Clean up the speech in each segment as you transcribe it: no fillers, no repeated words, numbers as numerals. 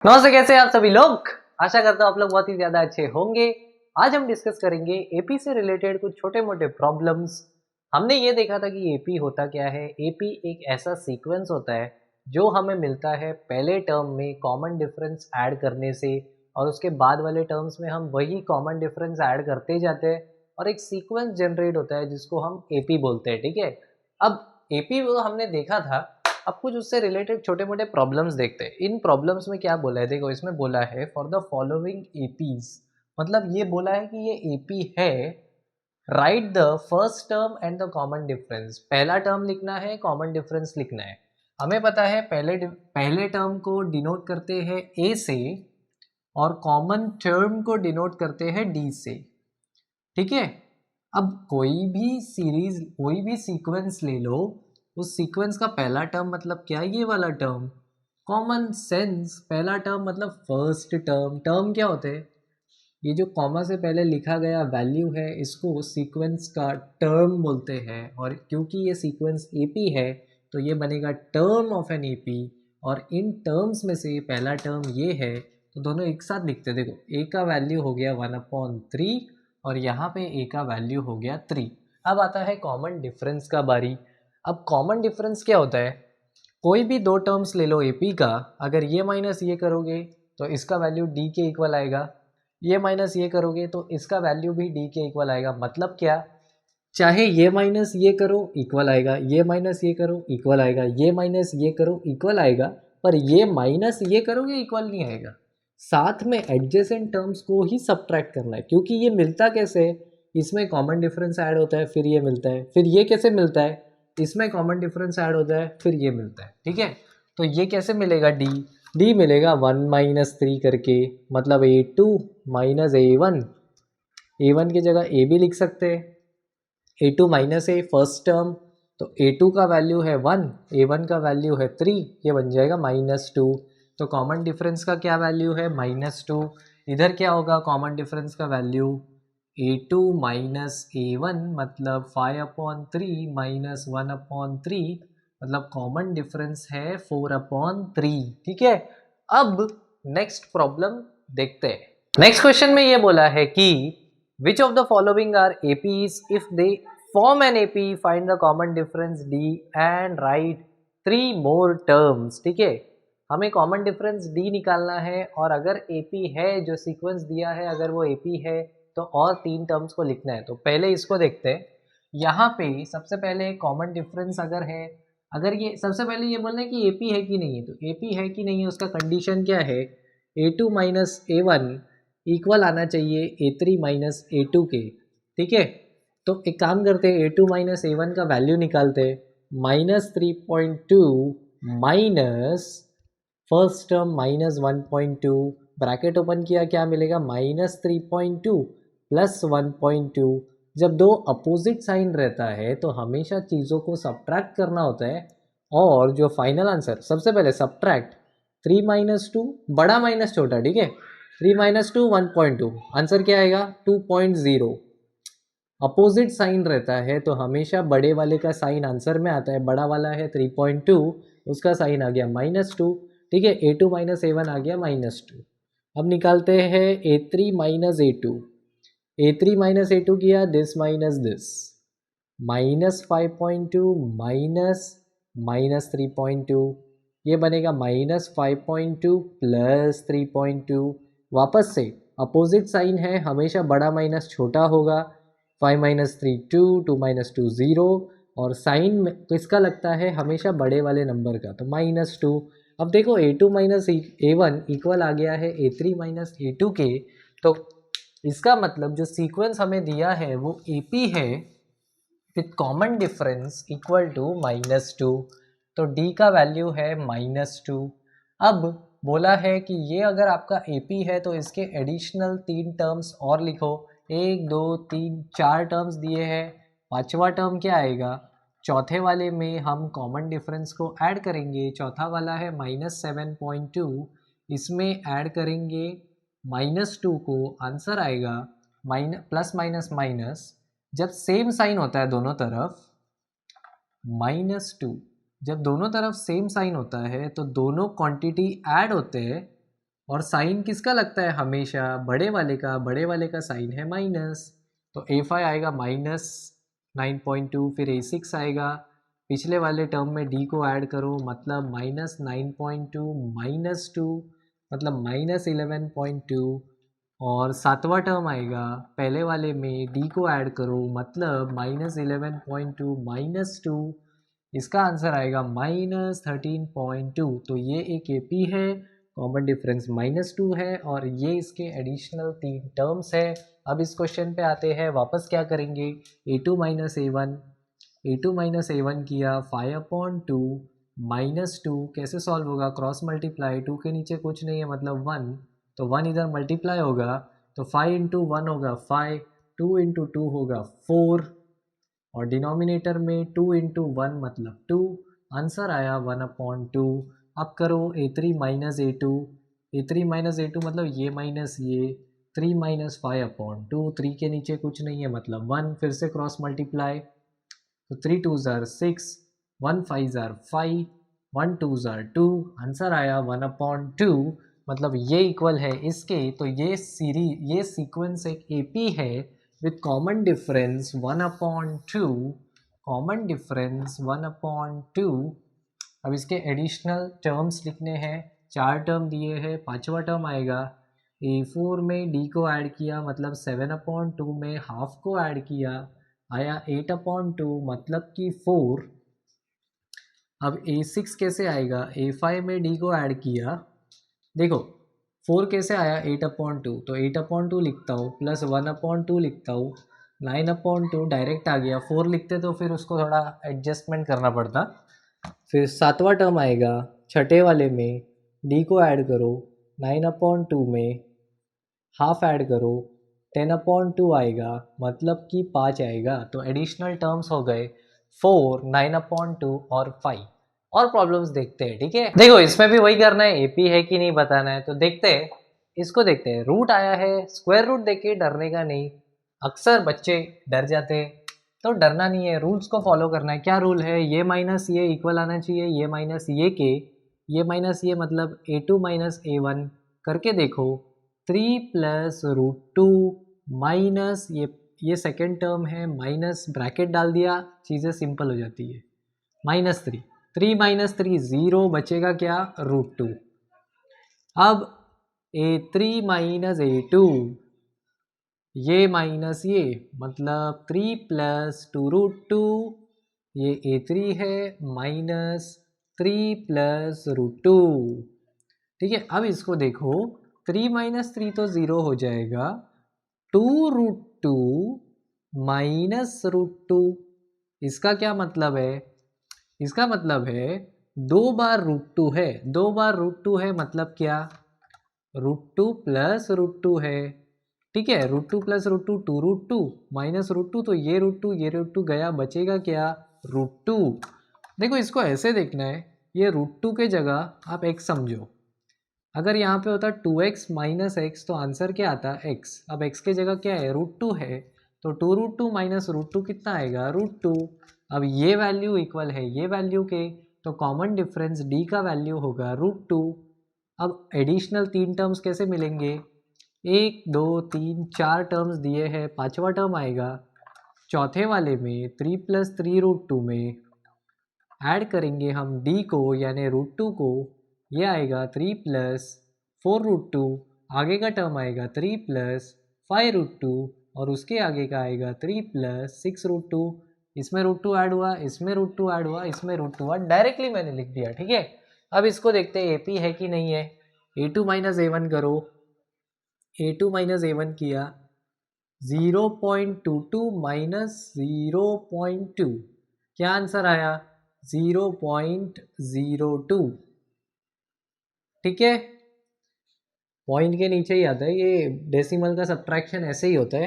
नमस्ते, कैसे हैं आप सभी लोग। आशा करता हूँ आप लोग बहुत ही ज्यादा अच्छे होंगे। आज हम डिस्कस करेंगे एपी से रिलेटेड कुछ छोटे मोटे प्रॉब्लम्स। हमने ये देखा था कि एपी होता क्या है। एपी एक ऐसा सीक्वेंस होता है जो हमें मिलता है पहले टर्म में कॉमन डिफरेंस ऐड करने से, और उसके बाद वाले टर्म्स में हम वही कॉमन डिफरेंस ऐड करते जाते हैं और एक सीक्वेंस जनरेट होता है जिसको हम एपी बोलते हैं। ठीक है, अब एपी वो हमने देखा था। अब कुछ उससे रिलेटेड छोटे मोटे प्रॉब्लम्स देखते हैं। इन प्रॉब्लम्स में क्या बोला है, देखो इसमें बोला है फॉर द फॉलोइंग एपीज, मतलब ये बोला है कि ये एपी है। Right the first term and the common difference, पहला टर्म लिखना है, कॉमन डिफरेंस लिखना है। हमें पता है पहले टर्म को डिनोट करते हैं ए से और कॉमन टर्म को डिनोट करते हैं डी से। ठीक है, अब कोई भी सीरीज कोई भी सीक्वेंस ले लो, उस सीक्वेंस का पहला टर्म मतलब क्या, ये वाला टर्म। कॉमन सेंस, पहला टर्म मतलब फर्स्ट टर्म। टर्म क्या होते हैं, ये जो कॉमा से पहले लिखा गया वैल्यू है इसको सीक्वेंस का टर्म बोलते हैं। और क्योंकि ये सीक्वेंस एपी है तो ये बनेगा टर्म ऑफ एन एपी। और इन टर्म्स में से पहला टर्म ये है तो दोनों एक साथ लिखते हैं। देखो ए का वैल्यू हो गया 1/3 और यहाँ पे ए का वैल्यू हो गया 3। अब आता है कॉमन डिफरेंस का बारी। अब कॉमन डिफरेंस क्या होता है, कोई भी दो टर्म्स ले लो एपी का, अगर ये माइनस ये करोगे तो इसका वैल्यू डी के इक्वल आएगा, ये माइनस ये करोगे तो इसका वैल्यू भी डी के इक्वल आएगा। मतलब क्या, चाहे ये माइनस ये करो इक्वल आएगा, ये माइनस ये करो इक्वल आएगा, ये माइनस ये करो इक्वल आएगा, पर ये माइनस ये करोगे इक्वल नहीं आएगा। साथ में एडजेसेंट टर्म्स को ही सब्ट्रैक्ट करना है, क्योंकि ये मिलता कैसे है, इसमें कॉमन डिफरेंस ऐड होता है फिर ये मिलता है, फिर ये कैसे मिलता है, इसमें कॉमन डिफरेंस ऐड होता है फिर ये मिलता है। ठीक है, तो ये कैसे मिलेगा, डी मिलेगा 1 - 3 करके, मतलब A2 - A1 की जगह ए भी लिख सकते हैं। A2 - A फर्स्ट टर्म, तो A2 का वैल्यू है 1, A1 का वैल्यू है 3, ये बन जाएगा -2। तो कॉमन डिफरेंस का क्या वैल्यू है, -2। इधर क्या होगा कॉमन डिफरेंस का वैल्यू, A2 - A1 मतलब 5/3 - 1/3, मतलब कॉमन डिफरेंस है 4/3। ठीक है, अब नेक्स्ट प्रॉब्लम देखते हैं। नेक्स्ट क्वेश्चन में ये बोला है कि which of the following are APs if they form an AP, find the common difference D and write 3 more terms। ठीक है, हमें कॉमन डिफरेंस D निकालना है और अगर AP है, जो सीक्वेंस दिया है अगर वो AP है तो और 3 टर्म्स को लिखना है। तो पहले इसको देखते हैं। यहाँ पे सबसे पहले कॉमन डिफरेंस अगर है, अगर ये सबसे पहले ये बोलना है कि AP है कि नहीं है, तो AP है कि नहीं है उसका कंडीशन क्या है, A2 - A1 इक्वल आना चाहिए A3 - A2 के। ठीक है, तो एक काम करते हैं, A2 - A1 का वैल्यू निकालते हैं। -3.2 minus first term -1.2, bracket open किया, क्या मिलेगा, -3.2 प्लस 1.2। जब दो अपोजिट साइन रहता है तो हमेशा चीज़ों को सब्ट्रैक्ट करना होता है। और जो फाइनल आंसर, सबसे पहले सब्ट्रैक्ट 3 - 2, बड़ा माइनस छोटा। ठीक है, 3 - 2 1.2, आंसर क्या आएगा 2.0। अपोजिट साइन रहता है तो हमेशा बड़े वाले का साइन आंसर में आता है, बड़ा वाला है 3.2, उसका साइन आ गया -2। ठीक है, A2 - A1 आ गया -2। अब निकालते हैं A3 - A2। A3 - A2 किया, दिस माइनस दिस, -5.2 माइनस -3.2, ये बनेगा -5.2 प्लस 3.2। वापस से अपोजिट साइन है, हमेशा बड़ा माइनस छोटा होगा। 5 - 3 2, 2 - 2 0, और साइन किसका लगता है, हमेशा बड़े वाले नंबर का, तो -2। अब देखो A2 - A1 इक्वल आ गया है A3 - A2 के। तो इसका मतलब जो सीक्वेंस हमें दिया है वो AP है with common difference equal to -2। तो D का वैल्यू है -2। अब बोला है कि ये अगर आपका AP है तो इसके एडिशनल 3 टर्म्स और लिखो। 1 2 3 4 टर्म्स दिए हैं, पांचवा टर्म क्या आएगा, चौथे वाले में हम कॉमन डिफरेंस को ऐड करेंगे। चौथा वाला है -7.2, इसमें ऐड करेंगे -2 को, आंसर आएगा प्लस माइनस माइनस, जब सेम साइन होता है दोनों तरफ -2, जब दोनों तरफ सेम साइन होता है तो दोनों क्वांटिटी ऐड होते हैं और साइन किसका लगता है हमेशा, बड़े वाले का, बड़े वाले का साइन है माइनस। तो A5 आएगा -9.2, फिर A6 आएगा, पिछले वाले टर्म में D को ऐड करो मतलब -9.2 -2 मतलब -11.2, और सातवां टर्म आएगा पहले वाले में D को ऐड करो मतलब -11.2 -2, इसका आंसर आएगा -13.2। तो ये एक AP है, कॉमन डिफरेंस -2 है, और ये इसके एडिशनल 3 टर्म्स है। अब इस क्वेश्चन पे आते हैं, वापस क्या करेंगे, A2 माइनस A1 किया 5/2 -2, कैसे सॉल्व होगा, क्रॉस मल्टीप्लाई, 2 के नीचे कुछ नहीं है मतलब 1, तो 1 इधर मल्टीप्लाई होगा तो 5 इंटू 1 होगा 5, 2 इंटू 2 होगा 4, और डिनोमिनेटर में 2 इंटू 1 मतलब 2, आंसर आया 1/2। अब करो A3 माइनस A2 मतलब ये माइनस ये, 3 माइनस 5/2, 3 के नीचे कुछ नहीं है मतलब 1, फिर से क्रॉस मल्टीप्लाई, तो 3 2 ज़ार 6, 1 5 ज़ार 5, 1 2 ज़ार 2, आंसर आया 1/2, मतलब ये इक्वल है इसके। तो ये सीक्वेंस एक AP है with common difference 1/2, common difference 1/2। अब इसके एडिशनल टर्म्स लिखने हैं, 4 टर्म दिए हैं, पांचवा टर्म आएगा A4 में D को ऐड किया मतलब 7/2 में हाफ को ऐड किया आया 8/2 मतलब कि 4। अब A6 कैसे आएगा, A5 में D को ऐड किया, देखो 4 कैसे आया 8/2, तो 8/2 लिखता हूँ प्लस 1/2 लिखता हूँ, 9/2 डायरेक्ट आ गया, 4 लिखते तो फिर उसको थोड़ा एडजस्टमेंट करना पड़ता। फिर सातवां टर्म आएगा छठे वाले में, D को ऐड करो 9/2 में हाफ ऐड करो 10/2 आएगा मतलब कि 5 आएगा। तो एडिशनल टर्म्स हो गए 4, 9/2 और 5। और प्रॉब्लम्स देखते हैं, ठीक है। देखो इसमें भी वही करना है, AP है कि नहीं बताना है, तो देखते हैं, इसको देखते हैं। रूट आया है, स्क्वायर रूट देख के डरने का नहीं, अक्सर बच्चे डर जाते हैं, तो डरना नहीं है, रूल्स को फॉलो करना है। क्या रूल है, ये माइनस ये इक्वल आना चाहिए, ये माइनस ये के, ये माइनस ये मतलब A2 माइनस A1 करके देखो, 3 प्लस √2 माइनस ये सेकेंड टर्म है, माइनस ब्रैकेट डाल दिया, चीज़ें सिंपल हो जाती है, -3, 3 माइनस 3 0, बचेगा क्या, √2। अब A3 माइनस A2, ये माइनस ये मतलब 3 प्लस 2√2, ये A3 है माइनस 3 प्लस √2, ठीक है। अब इसको देखो, 3 माइनस 3 तो 0 हो जाएगा, 2√2 माइनस √2, इसका क्या मतलब है, इसका मतलब है 2 बार √2 है, 2 बार √2 है मतलब क्या, √2 प्लस √2 है, ठीक है। √2 प्लस √2 2√2 माइनस √2, तो ये √2 गया, बचेगा क्या, √2। देखो इसको ऐसे देखना है, ये √2 के जगह आप x समझो, अगर यहाँ पे होता 2x माइनस एक्स तो आंसर क्या आता है x, अब x के जगह क्या है, √2 है, तो 2√2 माइनस √2 कितना आएगा, √2। अब ये वैल्यू इक्वल है ये वैल्यू के, तो कॉमन डिफरेंस D का वैल्यू होगा √2। अब एडिशनल 3 टर्म्स कैसे मिलेंगे, 1 2 3 4 टर्म्स दिए हैं, पांचवा टर्म आएगा चौथे वाले में 3 प्लस 3√2 में ऐड करेंगे हम D को यानी √2 को, ये आएगा 3 प्लस 4√2, आगे का टर्म आएगा 3 प्लस 5√2, और उसके आगे का आएगा 3 प्लस 6√2, इसमें √2 ऐड हुआ, इसमें √2 ऐड हुआ, इसमें √2 हुआ, डायरेक्टली मैंने लिख दिया, ठीक है। अब इसको देखते हैं AP है कि नहीं है, A2 माइनस A1 करो, A2 माइनस A1 किया, 0.22 माइनस 0.2, क्या आंसर आया, 0.02, ठीक है। पॉइंट के नीचे ही आता है, ये डेसिमल का सब्ट्रैक्शन ऐसे ही होता है,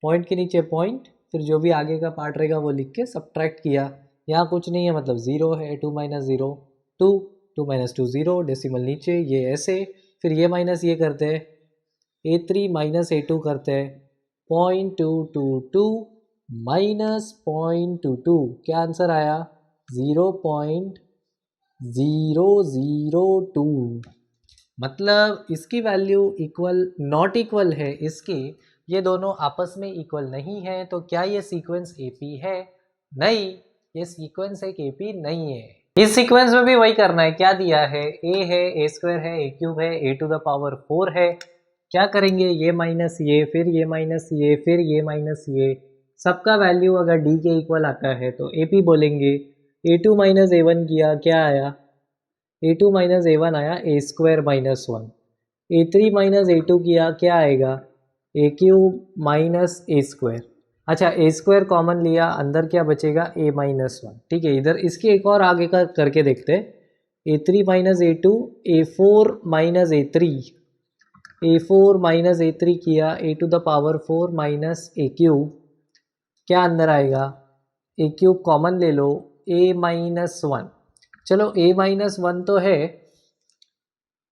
पॉइंट के नीचे पॉइंट, फिर जो भी आगे का पार्ट रहेगा वो लिख के सब्ट्रैक्ट किया, यहाँ कुछ नहीं है मतलब 0 है, 2 माइनस 0 2, 2 माइनस 2 0, डेसिमल नीचे, ये ऐसे, फिर ये माइनस ये करते हैं, A3 माइनस A2 करते हैं, 0.222 माइनस 0.22, क्या आंसर आया, 0.002, मतलब इसकी वैल्यू इक्वल नॉट इक्वल है इसकी, ये दोनों आपस में इक्वल नहीं है, तो क्या ये सीक्वेंस एपी है? नहीं, ये सीक्वेंस एक एपी नहीं है। इस सीक्वेंस में भी वही करना है, क्या दिया है, ए है, ए स्क्वायर है, ए क्यूब है, ए टू द पावर 4 है। क्या करेंगे, ये माइनस ये, फिर ये माइनस ये, फिर ये माइनस ये, सबका वैल्यू अगर डी के इक्वल आता है तो एपी बोलेंगे। A two minus A one किया, क्या आया, A two minus A one आया, A square minus one. A three minus A two किया, क्या आएगा, A cube minus A square. अच्छा, ए स्क्वायर कॉमन लिया, अंदर क्या बचेगा, ए माइनस वन। ठीक है, इधर इसके एक और आगे का करके देखते हैं। A three minus A two, A four minus A three, A four minus A three किया, A two the power 4 minus A cube, क्या अंदर आएगा, ए क्यूब कॉमन ले लो, ए माइनस वन। चलो ए माइनस वन तो है,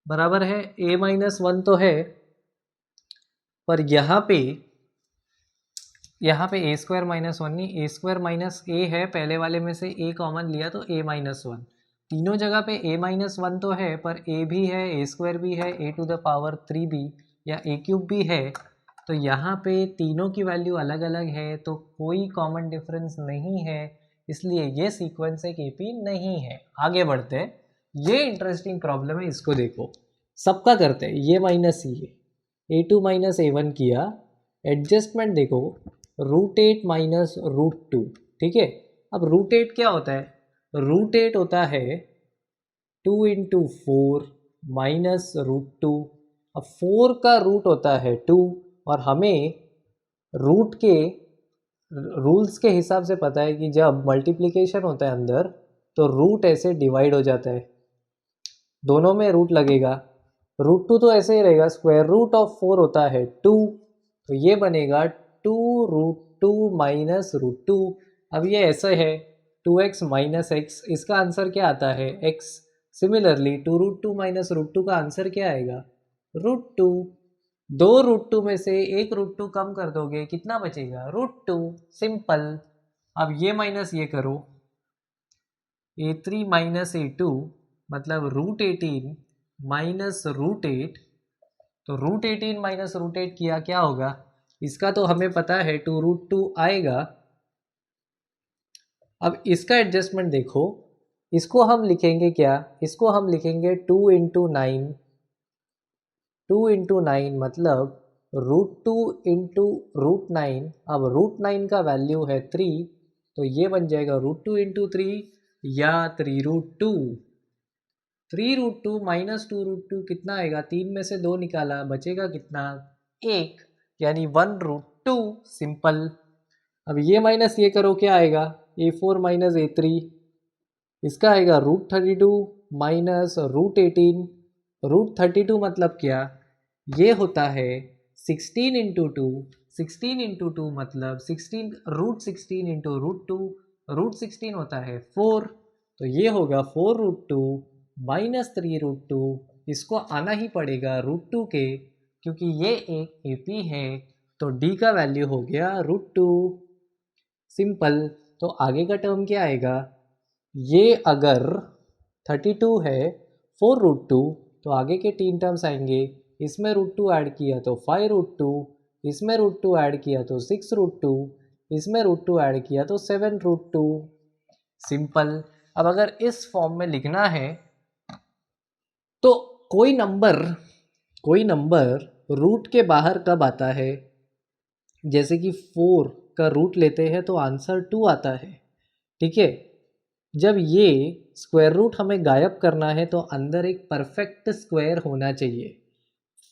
बराबर है, ए माइनस वन तो है, पर यहाँ पे ए स्क्वायर माइनस वन नहीं, ए स्क्वायर माइनस ए है, पहले वाले में से ए कॉमन लिया तो ए माइनस वन। तीनों जगह पे ए माइनस वन तो है, पर ए भी है, ए स्क्वायर भी है, ए टू द पावर 3 भी या ए क्यूब भी है, तो यहाँ पे तीनों की वैल्यू अलग अलग है, तो कोई कॉमन डिफरेंस नहीं है, इसलिए ये सीक्वेंस एक एपी नहीं है। आगे बढ़ते हैं, ये इंटरेस्टिंग प्रॉब्लम है, इसको देखो, सबका करते हैं, ये माइनस ये, A two minus A one किया, एडजस्टमेंट देखो, root eight minus root two. ठीक है, अब रूट एट क्या होता है, रूट एट होता है 2 × 4 माइनस रूट टू। अब 4 का रूट होता है 2, और हमें रूट के रूल्स के हिसाब से पता है कि जब मल्टीप्लिकेशन होता है अंदर, तो रूट ऐसे डिवाइड हो जाता है, दोनों में रूट लगेगा। रूट टू तो ऐसे ही रहेगा, स्क्वायर रूट ऑफ 4 होता है 2, तो ये बनेगा 2√2 माइनस रूट टू। अब ये ऐसे है 2x माइनस एक्स, इसका आंसर क्या आता है, x। Similarly 2√2 minus root two का आंसर क्या आएगा, रूट टू। दो रूट टू में से एक रूट टू कम कर दोगे, कितना बचेगा, रूट टू। सिंपल। अब ये माइनस ये करो, ए थ्री माइनस ए टू मतलब रूट 18 माइनस रूट एट, तो रूट 18 माइनस रूट एट किया, क्या होगा, इसका तो हमें पता है 2√2 आएगा। अब इसका एडजस्टमेंट देखो, इसको हम लिखेंगे क्या, इसको हम लिखेंगे 2 × 9, 2 × 9 मतलब √2 × √9। अब √9 का वैल्यू है 3, तो ये बन जाएगा √2 × 3 या 3√2। 3√2 माइनस 2√2 कितना आएगा, 3 में से 2 निकाला, बचेगा कितना, 1, यानी 1√2। सिंपल। अब ये माइनस ये करो, क्या आएगा, a4 माइनस a3, इसका आएगा √32 माइनस √18। √32 मतलब क्या, ये होता है 16 × 2, 16 × 2 मतलब 16, √16 × √2, √16 होता है 4, तो ये होगा 4√2 माइनस 3√2। इसको आना ही पड़ेगा √2 के, क्योंकि ये एक एपी है, तो डी का वैल्यू हो गया √2। सिंपल। तो आगे का टर्म क्या आएगा, ये अगर 32 है 4√2, तो आगे के 3 टर्म्स आएंगे, इसमें √2 ऐड किया तो 5√2, इसमें √2 ऐड किया तो 6√2, इसमें √2 ऐड किया तो 7√2। सिंपल। अब अगर इस फॉर्म में लिखना है, तो कोई नंबर रूट के बाहर कब आता है, जैसे कि 4 का रूट लेते हैं तो आंसर 2 आता है। ठीक है, जब ये स्क्वायर रूट हमें गायब करना है, तो अंदर एक परफेक्ट स्क्वायर होना चाहिए।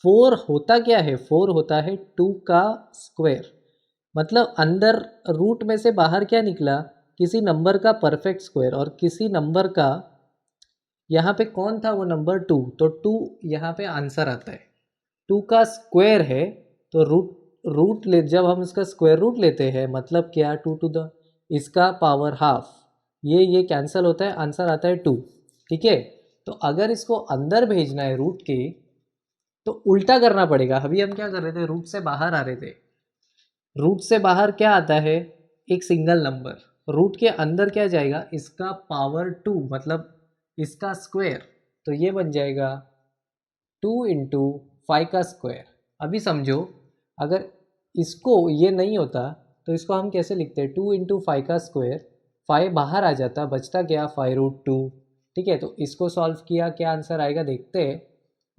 4 होता क्या है, 4 होता है 2 का स्क्वायर, मतलब अंदर रूट में से बाहर क्या निकला, किसी नंबर का परफेक्ट स्क्वायर, और किसी नंबर का, यहाँ पे कौन था वो नंबर 2, तो 2 यहाँ पे आंसर आता है। 2 का स्क्वायर है, तो रूट ले, जब हम इसका स्क्वायर रूट लेते हैं, मतलब क्या, 2 टू द इसका पावर हाफ, ये कैंसिल होता है, आंसर आता है 2। ठीक है, तो अगर इसको अंदर भेजना है रूट के, तो उल्टा करना पड़ेगा। अभी हम क्या कर रहे थे, रूट से बाहर आ रहे थे, रूट से बाहर क्या आता है, एक सिंगल नंबर, रूट के अंदर क्या जाएगा, इसका पावर 2 मतलब इसका स्क्वायर, तो ये बन जाएगा 2 इंटू 5 का स्क्वायर। अभी समझो, अगर इसको ये नहीं होता तो इसको हम कैसे लिखते हैं, 2 इंटू 5 का स्क्वायर, 5 बाहर आ जाता, बचता क्या 5√2। ठीक है, तो इसको सॉल्व किया, क्या आंसर आएगा देखते हैं।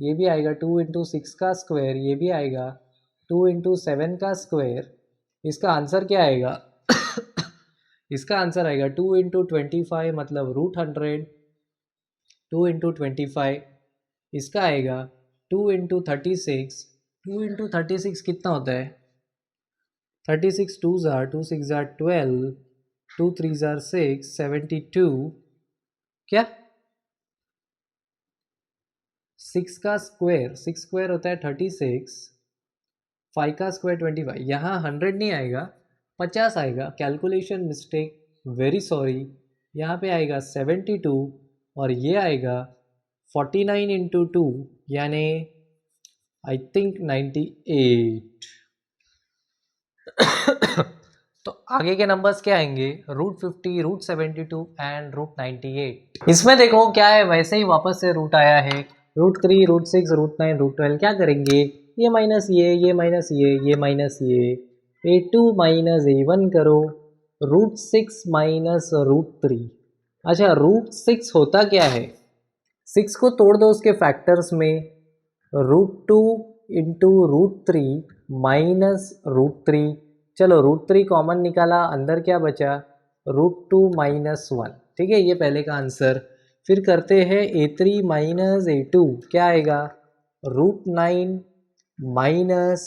ये भी आएगा 2 इंटू 6 का स्क्वायर, ये भी आएगा 2 इंटू 7 का स्क्वायर। इसका आंसर क्या आएगा इसका आंसर आएगा 2 इंटू 25 मतलब √100, 2 इंटू 25। इसका आएगा 2 इंटू 36, 2 इंटू 36 कितना होता है, 36 2 ज़ार 2 6 ज़ार 12, 2 3 ज़ार 6, 72। क्या 6 का स्क्वायर, 6 स्क्वायर होता है 36, 5 का स्क्वायर 25। यहाँ 100 नहीं आएगा, 50 आएगा, कैलकुलेशन मिस्टेक, वेरी सॉरी। यहाँ पे आएगा 72 और ये आएगा 49 इंटू 2 यानी आई थिंक 98। तो आगे के नंबर्स क्या आएंगे, √50, √72 एंड √98। इसमें देखो क्या है, वैसे ही वापस से रूट आया है, √3, √6, √9, √12। क्या करेंगे, ये माइनस ये माइनस ये माइनस ये, a2 माइनस a1 करो, √6 माइनस √3। अच्छा, √6 होता क्या है, 6 को तोड़ दो उसके फैक्टर्स में, √2 इंटू √3 माइनस √3। चलो √3 कॉमन निकाला, अंदर क्या बचा, √2 माइनस 1। ठीक है, ये पहले का आंसर। फिर करते हैं a3 माइनस a2, क्या आएगा, √9 माइनस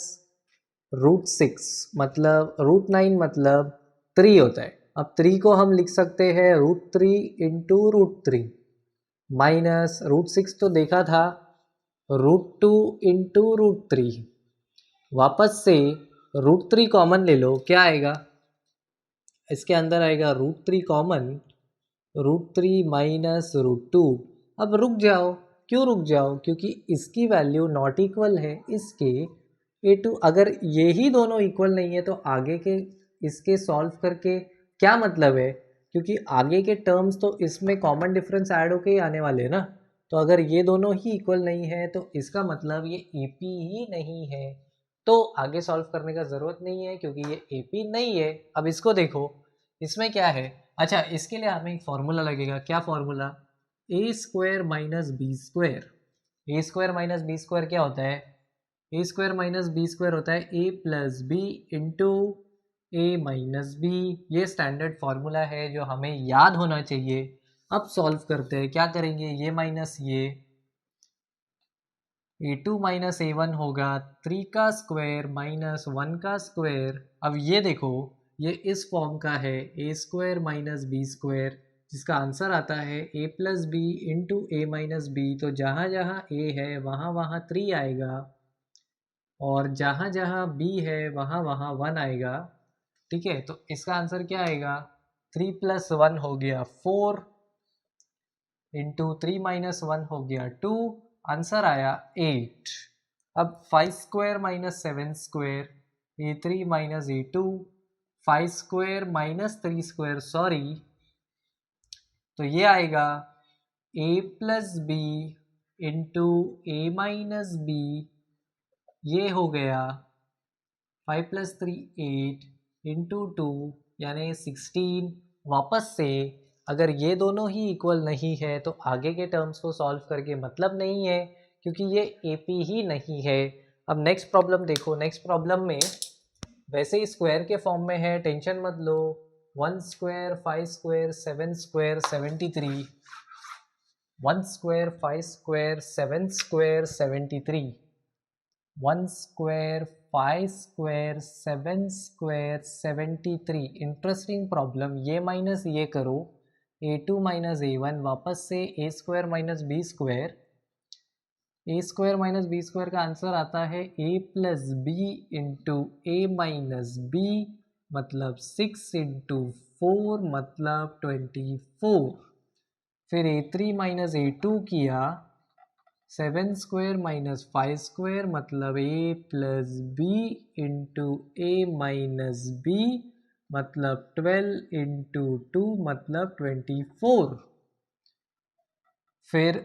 √6 मतलब √9 मतलब 3 होता है। अब 3 को हम लिख सकते हैं √3 इंटू √3 माइनस √6 तो देखा था, √2 इंटू √3। वापस से √3 कॉमन ले लो, क्या आएगा, इसके अंदर आएगा √3 कॉमन, √3 माइनस √2। अब रुक जाओ, क्यों रुक जाओ, क्योंकि इसकी वैल्यू नॉट इक्वल है इसके a2। अगर ये ही दोनों इक्वल नहीं है तो आगे के इसके सॉल्व करके क्या मतलब है, क्योंकि आगे के टर्म्स तो इसमें कॉमन डिफरेंस ऐड होके ही आने वाले हैं ना। तो अगर ये दोनों ही इक्वल नहीं है तो इसका मतलब ये AP ही नहीं है, तो आगे सॉल्व करने का ज़रूरत नहीं है क्योंकि ये AP नहीं है। अब इसको देखो, इसमें क्या है, अच्छा इसके लिए हमें एक फॉर्मूला लगेगा, क्या formula, A square minus B square. A square minus B square क्या होता है, A square minus B square होता है ए plus B into A minus B. ये स्टैंडर्ड फॉर्मूला है जो हमें याद होना चाहिए। अब सॉल्व करते हैं, क्या करेंगे, ये माइनस ये, a2 माइनस a1 होगा 3 का स्क्वायर माइनस 1 का स्क्वायर। अब ये देखो, ये इस फॉर्म का है, A square minus B square, जिसका आंसर आता है a plus B into A minus B. तो जहाँ जहाँ a है वहाँ वहाँ 3 आएगा और जहाँ जहाँ b है वहाँ वहाँ 1 आएगा। ठीक है, तो इसका आंसर क्या आएगा, 3 प्लस 1 हो गया 4 इंटू 3 माइनस 1 हो गया 2, आंसर आया 8। अब 5 square minus 7 square, a3 minus a2, 5 square minus 3 square sorry, तो ये आएगा a plus B into A minus B, ये हो गया 5 प्लस 3 8 इंटू 2 यानी 16। वापस से अगर ये दोनों ही इक्वल नहीं है तो आगे के टर्म्स को सॉल्व करके मतलब नहीं है क्योंकि ये AP ही नहीं है। अब नेक्स्ट प्रॉब्लम देखो, नेक्स्ट प्रॉब्लम में वैसे ही स्क्वायर के फॉर्म में है, टेंशन मत लो। 1 square 5 square 7 square 73, 1 square 5 square 7 square 73, 1 square 5 square 7 square 73। Interesting problem, ये माइनस ये करो, a2 माइनस a1, वापस से a square minus B square, A square minus B square का आंसर आता है a plus B into A minus B मतलब 6 into 4 मतलब 24। फिर a3 माइनस a2 किया, 7 स्क्वायर माइनस 5 स्क्वायर मतलब a plus B into A minus B मतलब 12 into 2 मतलब 24। फिर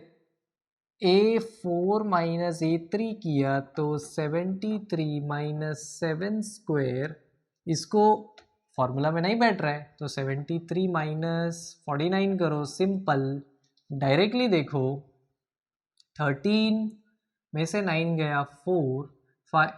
A4 माइनस A3 किया तो 73 माइनस 7 स्क्वायर, इसको फॉर्मूला में नहीं बैठ रहा है तो 73 माइनस 49 करो, सिंपल डायरेक्टली देखो 13 में से 9 गया 4, 5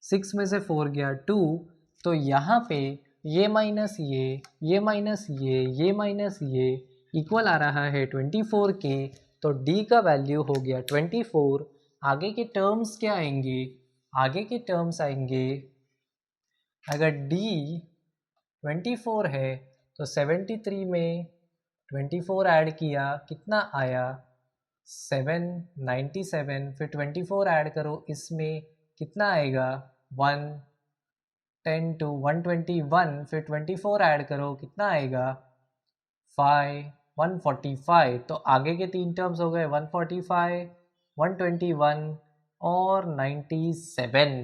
6 में से 4 गया 2, तो यहाँ पे ये माइनस ये माइनस ये माइनस ये इक्वल आ रहा है 24 के, तो D का वैल्यू हो गया 24। आगे के टर्म्स क्या आएंगे, आगे के टर्म्स आएंगे, अगर D 24 है तो 73 में 24 ऐड किया कितना आया 797, फिर 24 ऐड करो इसमें कितना आएगा 110 to 121, फिर 24 ऐड करो कितना आएगा 145। तो आगे के 3 टर्म्स हो गए 145, 121 और 97।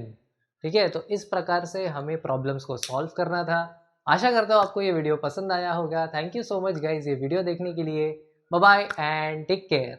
ठीक है, तो इस प्रकार से हमें प्रॉब्लम्स को सॉल्व करना था। आशा करता हूँ आपको ये वीडियो पसंद आया होगा। Thank you so much guys ये वीडियो देखने के लिए। Bye bye and take care.